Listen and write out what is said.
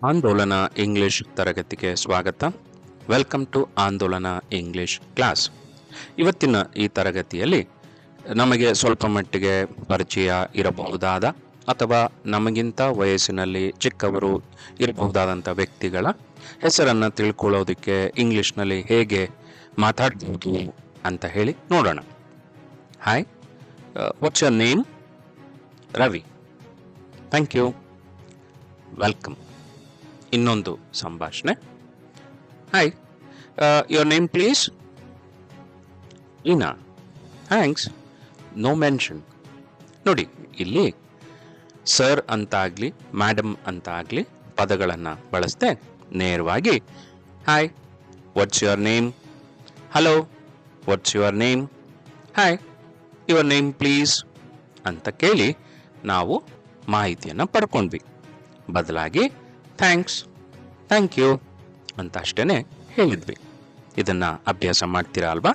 ಆಂದೋಲನ ಇಂಗ್ಲಿಷ್ ತರಗತಿಗೆ ಸ್ವಾಗತ. ವೆಲ್ಕಮ್ ಟು ಆಂದೋಲನ ಇಂಗ್ಲಿಷ್ ಕ್ಲಾಸ್. ಇವತ್ತಿನ ಈ ತರಗತಿಯಲ್ಲಿ ನಮಗೆ ಸ್ವಲ್ಪ ಮಟ್ಟಿಗೆ ಪರಿಚಯ ಇರಬಹುದಾದ ಅಥವಾ ನಮಗಿಂತ ವಯಸ್ಸಿನಲ್ಲಿ ಚಿಕ್ಕವರು ಇರಬಹುದಾದಂಥ ವ್ಯಕ್ತಿಗಳ ಹೆಸರನ್ನು ತಿಳ್ಕೊಳ್ಳೋದಕ್ಕೆ ಇಂಗ್ಲಿಷ್ನಲ್ಲಿ ಹೇಗೆ ಮಾತಾಡ್ಬೋದು ಅಂತ ಹೇಳಿ ನೋಡೋಣ. Hi, what's your name? Ravi. Thank you, welcome. ಇನ್ನೊಂದು ಸಂಭಾಷಣೆ. Hi, your name please? Ina. Thanks, no mention. ನೋಡಿ, ಇಲ್ಲಿ ಸರ್ ಅಂತಾಗಲಿ ಮೇಡಮ್ ಅಂತ ಆಗಲಿ ಪದಗಳನ್ನು ಬಳಸದೆ ನೇರವಾಗಿ hi, what's your name? Hello, what's your name? Hi, your name please ಅಂತ ಕೇಳಿ ನಾವು ಮಾಹಿತಿಯನ್ನು ಪಡ್ಕೊಂಡ್ವಿ. ಬದಲಾಗಿ ಥ್ಯಾಂಕ್ಸ್, ಥ್ಯಾಂಕ್ ಯು ಅಂತ ಅಷ್ಟೇ ಹೇಳಿದ್ವಿ. ಇದನ್ನು ಅಭ್ಯಾಸ ಮಾಡ್ತೀರಾ ಅಲ್ವಾ?